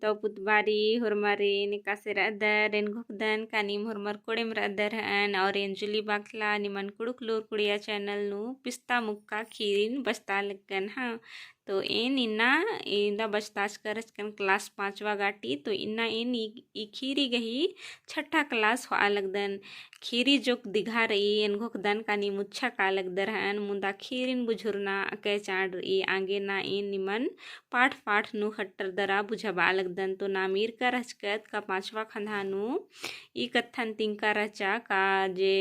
तो पुतबारी हुरमारी निकासे rather rain घुकदन कानीम हुरमर कोड़ेम rather हन और एंजुली बाखला निमन कुड़ुक लोर कुड़िया चैनल नु पिस्ता मुक्का खीरिन बस्ता लगन हाँ। तो इन इन्ना इंदा बस्ताच करच कन क्लास 5वा गाटी तो इन्ना इन ई खीरी गही छठा क्लास हो लगदन खीरी जोक दिघा रही इन घुकदन कानी मुच्छा का लगदर हन मुंदा खीरिन बुझुरना अके चाड़ रही आगे ना इन निमन पाठ पाठ नु खट्टर दरा बुझबा लगदन तो नामीर का रचकत का 5वा खंधा नु ई कत्थन तिंका रचा का जे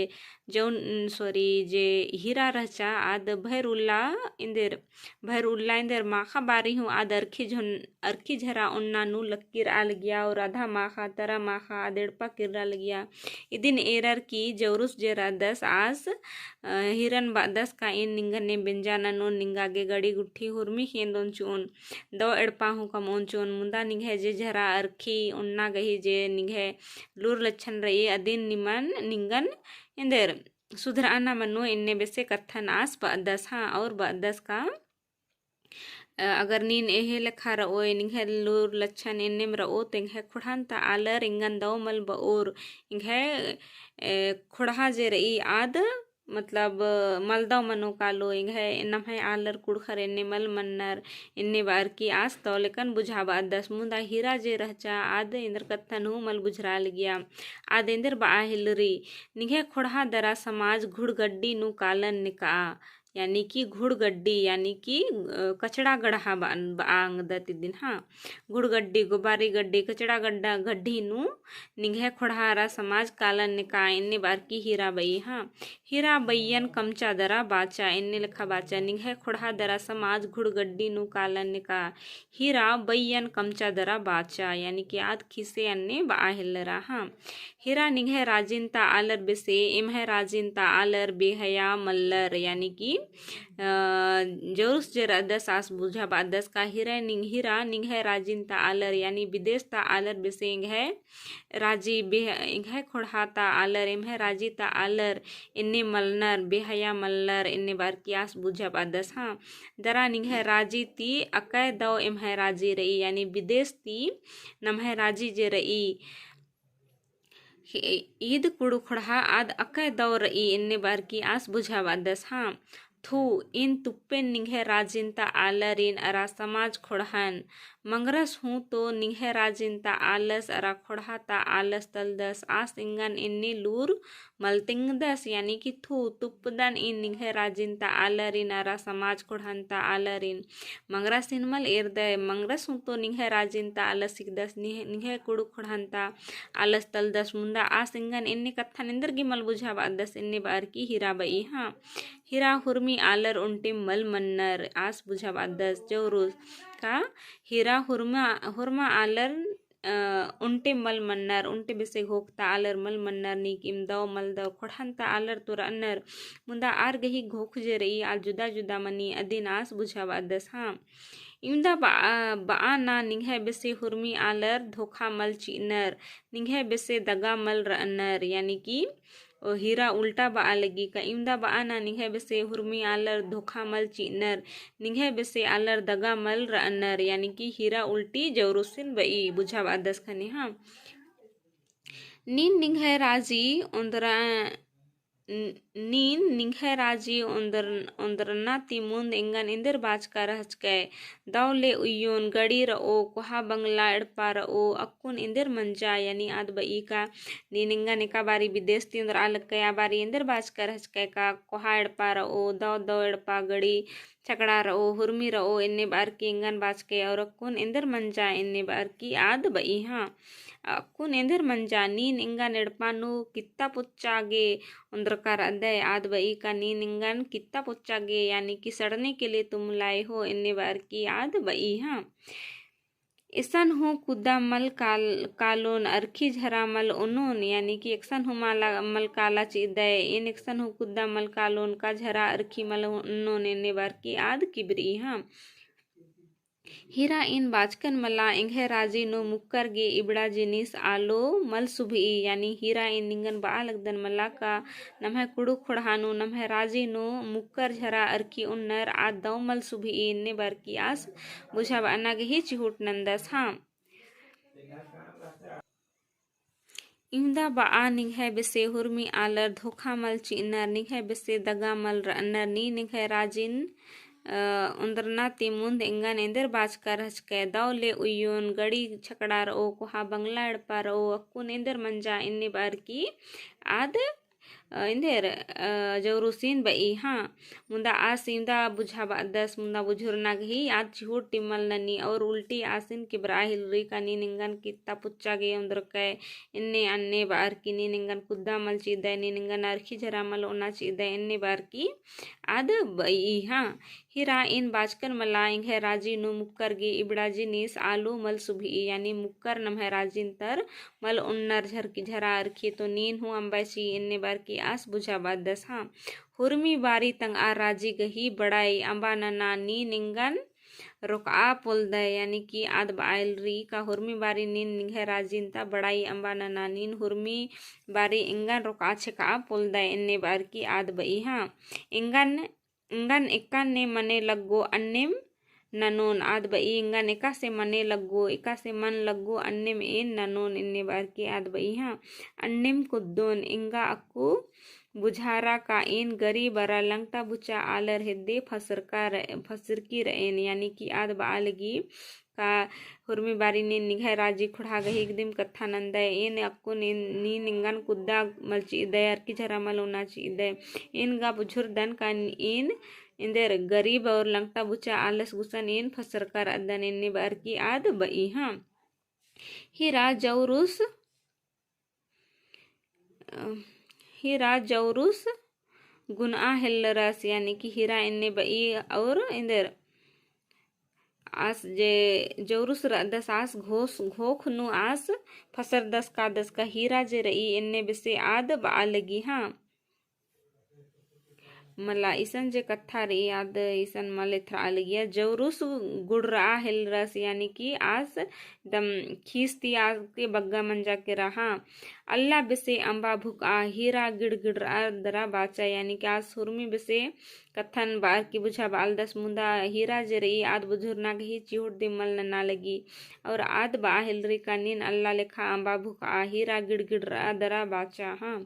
जौन सॉरी जे हीरा रचा आद भैरुल्ला इंदेर माखा बारी हूँ आद अर्खी झरा उन्ना नु लक्कीर आल गया और आधा माखा तरा माखा आदेड़पा किर्रा लगिया इदिन एरर की जौरुस जेरा 10 आस हिरन बा 10 का इन निंगने बेंजाना नो निंगागे गड़ी गुट्ठी हुरमी खेंदोन चून दो एड़पा हूँ कम ओन चून मुंदा निंगे जे झरा अर्खी उन्ना गही जे निंगे लूर लच्छन रही अदिन निमन निंगन इंदेर सुधराना मनो इन्ने बेसे कत्थन आस बदस हाँ और बदस का अगर नीन एहे लखा रओ निंगे लूर लच्छन इन्नेम रओ तेंगे खुड़ान ता आलर इंगन दो मल बओर इंगे खुड़ा जे रई आद मतलब मलदव मनो कालो इंगे नम्हे आलर कुड़खर इन्ने मल मन्नर इन्ने बार की आस तो लेकन बुझाबा 10 मुंदा हीरा जे रहचा आद इंदर कत्थन हूँ मल बुझरा गया आद इंदर बा हिलरी निघे खुड़ा दरा समाज घुड़गड्डी नु कालन निका यानी कि घुड़गड्डी यानी कि कचड़ा गढ़ा बांग दती दिन हाँ घुड़गड्डी गुबारी गड्डी कचड़ा गड्ढा गड्ढी नु निघे खुड़हारा समाज कालन निका इन्ने बार की हीरा बई हाँ हीरा बईयन कमचा दरा बाचा इन्ने लिखा बाचा निघे खुड़ा दरा समाज घुड़गड्डी नु कालन निका हीरा बईयन कमचा दरा बाचा यानी कि आद खिसे अन्ने बाहिलरा हाँ हीरा निघे राजिनता आलर बेसे इमहे राजिनता आलर बेहया मल्लर यानी कि जोरुस जरा 10 आस बुझा बा 10 का हीरा निघे राजिनता आलर यानी विदेश ता आलर बेसे इंघे राजी इंघे खुड़हाता आलर इमहे राजीता आलर इन्ने मलनर बेहया मल्लर इन्ने बार की आस बुझा बा 10 हाँ दरा निघे राजी ती अकै दो इमहे राजी रही यानी विदेश ती नमहे राजी जे रही ईद कुड़ु खुड़ा आद अकै दौर इन्ने बार की आस बुझावा 10 हाँ थू इन तुप्पे निघे राजिनता आलरिन अरा समाज खुड़हन मंगरस हूँ तो निघे राजिनता आलस अरा खुड़हाता आलस तल 10 आस इंगन इन्नी लूर मलतिंग 10 यानी कि थू तुप्पदन इन निघे राजिनता आलरिन अरा समाज खुड़हनता आलरिन मंगरस इनमल एरदय मंगरस हूँ तो निघे राजिनता आलस 10 निघे कुड़ु खुड़हनता आलस तल 10 मुंदा आस इंगन इन्ने कत्था निंदर गिमल बुझावा 10 इन्ने बार की हीरा बई हाँ हीरा हुरमी आलर उन्टे मल मन्नर आस बुझावा 10 जोरुस का हीरा हुरमा आलर उन्टे मल मन्नर उन्टे बेसे घोकता आलर मल मन्नर नीकिम दव मल दव खुड़हनता आलर तुर अन्नर मुंदा आर गही घोख जे रही आल जुदा जुदा मनी अदिन आस बुझावा 10 हाँ इंदा बा ना निघे बेसे हुरमी आलर धोखा मल चीनर निघे बेसे दगा मल रन्नर यानी कि हीरा उल्टा बा लगी का इंदा बा ना निघे बेसे हुरमी आलर धोखा मल चीनर निघे बेसे आलर दगा मल रन्नर यानी कि हीरा उल्टी जौरुसिन बई बुझावा 10 खने हाँ नीन निघे राजी उंदरा नीन निघे राजी उंदरना तिमुंद इंगन इंदर बाज का रहचके दौले उयोन गड़ी रओ कोहा बंगला एड़पा रओ अक्कुन इंदर मंजा यानी आद बई का नीन इंगन एका बारी विदेश ती उंदर आलक कया बारी इंदर बाज का रहचके का कोहा एड़पा रओ दौ एड़पा गड़ी छकड़ा रओ हुरमी रओ इन्ने बार की इंगन बाज के और अक्कुन इंदर मंजा इन्ने बार की आद बई हाँ अक्कुन इंदर मंजा नीन इंगन एड़पानु कित्ता पुच्चागे उंदरकार अदय आद बई का नीन इंगन कित्ता पुच्चागे यानी कि सड़ने के लिए तुम लाए हो इन्ने बार की आद बई हाँ इसन हो कुदा मल कालोन अर्खी झरा मल उनोन यानी कि एक्सन हो मल काला चिदय इन एक्सन हो कुदा मल कालोन का झरा अर्खी मल उनोन इन्ने बार की आद किबरी हाँ हीरा इन बाचकन मला इंघे राजी नो मुक्कर गे इबड़ा जिनिस आलो मल सुभी यानी हीरा इन निंगन बा लगदन मला का नम्हे कुड़ु खुड़हानु नम्हे राजी नो मुक्कर झरा अर्की उन्नर आ दौ मल सुभी इन्ने बार की आस बुझा बाना गे ही चिहुट नंदस हाँ Imda ba a ninghe bese hurmi alar dhokha mal chinar ninghe bese daga mal ranar ni ninghe rajin undarna timund engan ender bajkar hachke dawle uyun gadi chakdar o kuha bangla edpar o akkun ender manja inni bar ki ad इंदेर जवरुसीन बई हाँ मुंदा आसिन दा बुझा दस मुंदा बुझुर नगही आज चिहुट टिमल ननी और उल्टी आसिन की ब्राहिल री का नी निंगन कित्ता पुच्चा गे अंदर के इन्ने अन्ने बार की नी निंगन कुद्दा मल चीदे नी निंगन अरखी जरा मल ओना चीदे इन्ने बार की आद बई हाँ हिरा इन बाजकर मलाइंग है राजी नु मुक्कर गे इबड़ाजी नीस आलू मल सुभी यानी मुक्कर नम है राजिन तर मल उन्नर झर की झरा अरखी तो नीन हूँ अंबाची इन्ने बार की आस बुझा बाद दस हाँ हुरमी बारी तंग आ राजी गही बड़ाई अंबा नना नी निंगन रुका पुल दे यानी कि आद बाइल री का हुरमी बारी नीन निंगे राजिन ता बड़ाई अंबा नना नीन हुरमी बारी इंगन रुका छका पुल दे इन्ने बार की आद बई हाँ इंगन इंगन इक्का ने मने लगो अन्निम ननोन आद बई इंगन एका से मने लगो एका से मन लगो अन्निम इन ननोन इन्ने बार की आद बई हाँ अन्निम कुद्दोन इंगा अक्कू बुझारा का इन गरी बरा लंगटा बुचा आलर हिद्दे फसर की रहेन यानी कि आद बालगी का हुरमी बारी ने निघाय राजी खुड़ा गही एकदम कथा नंदय इन अक्को ने नी निंगन कुद्दा मलची दयर की झरा मलोना ची दे इन गा बुझुर दन का इन इंदर गरीब और लंगटा बुचा आलस गुसन इन फसर कर अदन इन बार की आद बई हाँ हीरा जौरुस गुना हेल्लरस यानी कि हीरा इन्ने बई और इंदर आस जे जौरुस दस आस घोस घोख नु आस फसर दस का हीरा जे रई इन्ने बिसे आद बा लगी हाँ मला ईसन जे कथा रे याद ईसन मले थरा लगिया जौरुस गुड़रा हिलरस यानी कि आस दम खींचती आस के बग्गा मंजा के रहा अल्लाह बिसे अंबा भुका हीरा गिड़ गिड़ दरा बाचा यानी कि आज सुरमी बिसे कथन बार की बुझा बाल दस मुंदा हीरा जे रही आद बुझुरना गही चिहुट दिमल ना लगी और आद बा हिलरी का नीन अल्लाह लिखा अंबा भुका हीरा गिड़ गिड़ दरा बाचा हाँ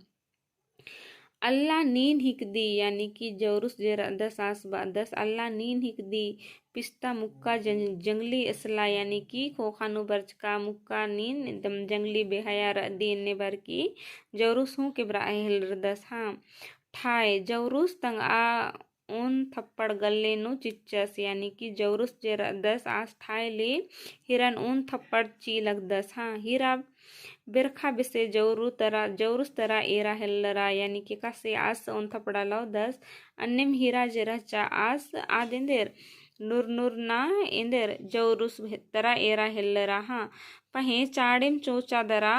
अल्लाह नीन हिकदी यानी कि जौरुस जे दस आस दस अल्लाह नीन हिकदी पिस्ता मुक्का जंगली असला यानी कि खोखानु बर्च का मुक्का नीन दम जंगली बेहया रदी ने बर की जौरुस हूँ के ब्राहिल दस हाँ ठाए जौरुस तंग आ उन थप्पड़ गले नु चिच्चस यानी कि जौरुस जे दस आस ठाए ले हिरन उन थप्पड़ ची लग दस हाँ हीरा बिरखा बिसे जौरुस तरा एरा हेल्लरा यानी कि कासे आस उन थपड़ा लो दस अन्निम हीरा जरा चा आस आद इंदेर नूर ना इंदेर जौरुस तरा एरा हेल्लरा हाँ पहे चाड़िम चोचा दरा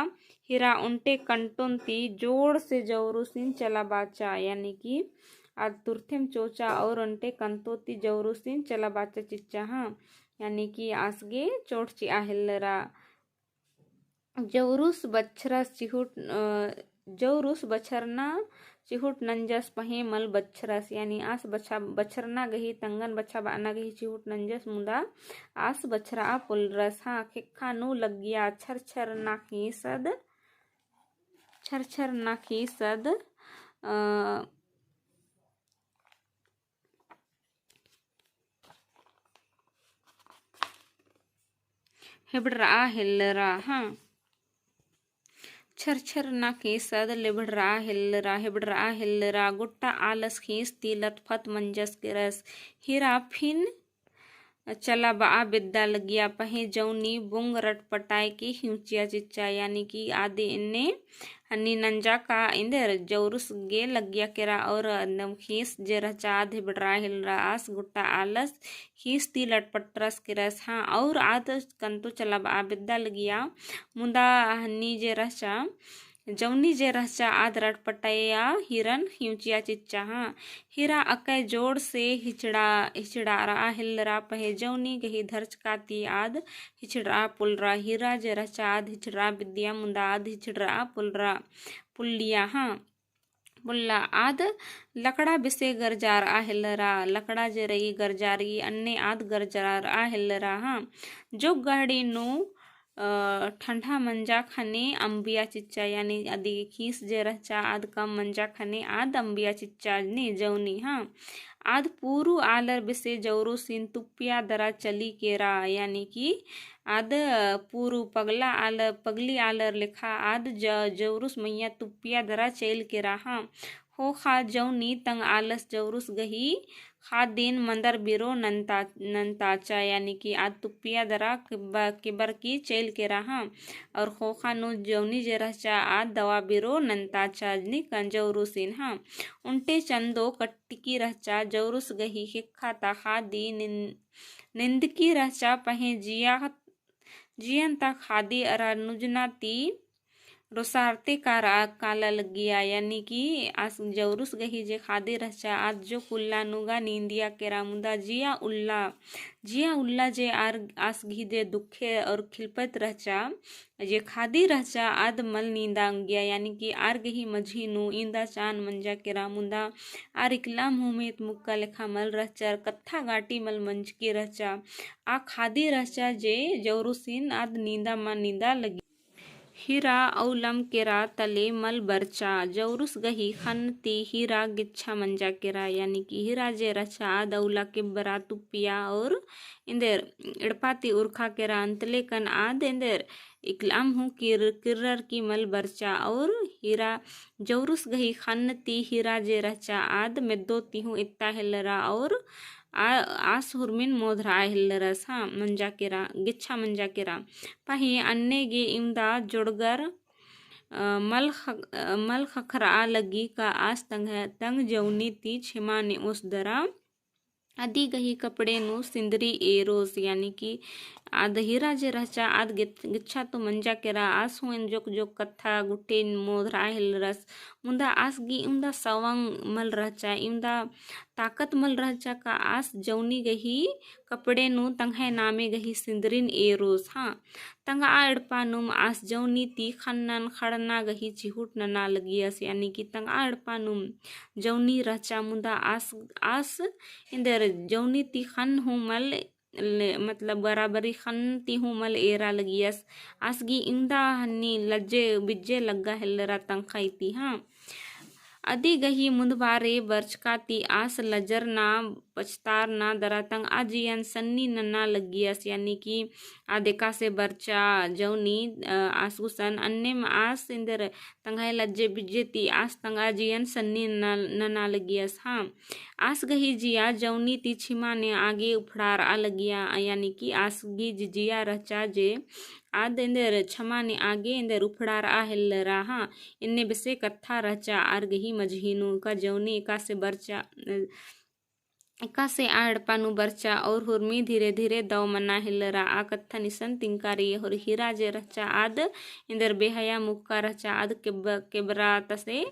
हीरा उनटे कंटोन ती जोड़ से जौरुसिन चला बाचा यानी कि आज तुरथिम चोचा और उनटे कंतोती जौरुसिन चला बाचा चिच्चा हाँ यानी कि आसगे चोट ची आहेल्लरा जौरुस बछरना चिहुट नंजस पहे मल बच्छरस यानी आस बछरना गही तंगन बच्छा बाना गही चिहुट नंजस मुंदा आस बछरा पुलरस हाँ खिक्खा नु लग गया छर नाखी सद हिबड़ा हिल्लरा हाँ छर ना खीसद लिबड़ा हिल्लरा गुट्टा आलस खींचती लटफत मंजस के रस हीरा फिन चला बा बिद्दा लगिया पहे जौनी बुंग रट पटाए की हिंचिया चिच्चा यानी कि आदि इन्ने हन्नी नंजा का इंदर जौरुस गे लगिया केरा और एकदम खीस जे रचाद हिबड़ा हिलरा आस गुट्टा आलस खींचती लटपट के रस हाँ और आद कंतु चला बा बिद्दा लगिया मुंदा हन्नी जे रचा जौनी जे रहचा आद रट पटाया हिरन हिंचिया चिच्चा हाँ हीरा अकै जोड़ से हिचड़ा रहा हिलरा पहे जौनी गही धर्च काती आद हिचड़ा पुलरा हीरा जे रहचा आद हिचड़ा विद्या मुंदा आद हिचड़ा पुलिया हाँ पुल्ला आद लकड़ा बिसे गरजार आ हिलरा लकड़ा जे रही गरजारी अन्ने आद गरजार आ हिलरा हाँ जो गहड़ी नु ठंडा मंजा खने अंबिया चिच्चा यानी आदि खीस जे रचा आद कम मंजा खने आद अंबिया चिच्चा ने जवनी हाँ आद पूरु आलर बिसे जवरू सिन तुप्पिया दरा चली केरा यानी कि आद पूरु पगला आलर पगली आलर लिखा आद जवरुस मैया तुप्पिया दरा चेल केरा हाँ हो खा जवनी तंग आलस जवरुस गही खा दिन मंदर बिरो नंताचा यानी कि आद तुप्पिया दरा किबर की चेल के रहा और खोखा नु जवनी जे रचा आद दवा बिरो नंताचा नि कंजौरुसिन हाँ उनटे चंदो कट्टिकी रचा जौरुस गही हिक्खा ताखा दी निंद की रचा पहे जियन ता खादी अरा नुजनाती रोसारते काला लग गया यानी कि आस जौरुस गही जे खादे रचा आज जो कुल्ला नुगा नींदिया केरा मुदा जिया उल्ला जे आस घी दे दुखे और खिलपत रचा जे खादी रचा आद मल नींदा गया यानी कि आर गही मझी नु इंदा चान मंजा केरा मुदा आर इकला मुमेत मुक्का लेखा मल रचा कत्था गाटी मल मंज के रचा आ खादी रचा जे जौरुसिन आद नींदा मा नींदा लगी हीरा औलम केरा तले मल बरचा जौरुस गही खन ती हीरा गिच्छा मंजा केरा यानी कि हीरा जे रचा दौला के बरा तुप्पिया और इंदेर इड़पाती उर्खा केरा अंतले कन आद इंदेर इकलाम हूँ किर्रर की मल बरचा और हीरा जौरुस गही खन ती हीरा जे रचा आद मेदो ती हूँ इत्ता हिलरा और आस हुरमिन मोधरा हिल्लरस हाँ मंजा केरा गिच्छा मंजा केरा पही अन्ने गे इमदा जुड़गर मल खखरा लगी का आस तंग जौनी ती छिमा ने उस दरा आदि गही कपड़े नु सिंदरी एरोस यानी कि आद हीरा जे रचा आद गिच्छा तो मंजा केरा आस हुन जो कत्था गुट्टे मोधरा हिलरस मुंदा आस गी इमदा सवंग मल रचा इमदा ताकत मल रचा का आस जौनी गही कपड़े नु तंगे नामे गही सिंदरिन एरोस हाँ तंगा आड़पा नुम आस जौनी ती खन्नन खड़ना गही चिहुट नना लगियस यानी कि तंगा आड़पा नुम जौनी रचा मुंदा आस इंदर जौनी ती खन हूँ मल मतलब बराबरी खन ती हूँ मल एरा लगियस आसगी इंदा हन्नी लज्जे बिज्जे लग्गा हिल्लरा तंखाई ती हाँ अदी गही मुंदबारे बरचकाती आस लजर ना पछतार ना दरातंग आजियन सन्नी नन्ना लगियस यानी कि आदेका से बरचा जौनी आसुसन अन्य में आस इंदर तंगाई लज्जे बिज्जे ती आस तंगा जियन सन्नी नन्ना लगियस हाँ आस गही जिया जौनी ती छिमा ने आगे उफड़ार आ लगिया यानी कि आस गी जिया रचा जे आद इंदर छमा ने आगे इंदर उफड़ार आ हिल्लरा हाँ इन्ने बसे कत्था रचा आर गही मझीनु का जौनी एका से बरचा एका से आड़पानु बरचा और हुरमी धीरे धीरे दव मना हिल्लरा आ कत्था निसन तिंकारी और हीरा जे रचा आद इंदर बेहया मुक्का रचा आद केबरा तसे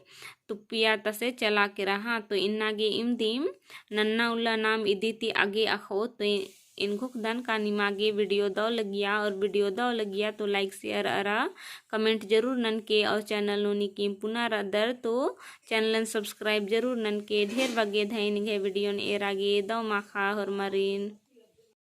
तुप्पिया तसे चला के रहा तो इन्नागे इमदीम नन्ना उल्ला नाम इदीती आगे अखो तो इनको खुदान का निमागे वीडियो दो लगिया और वीडियो दो लगिया तो लाइक शेयर अरा कमेंट जरूर नन के और चैनल नोनी की पुनः दर तो चैनल सब्सक्राइब जरूर नन के ढेर बगे धैन गे वीडियो ने एरागे दो माखा और मरीन।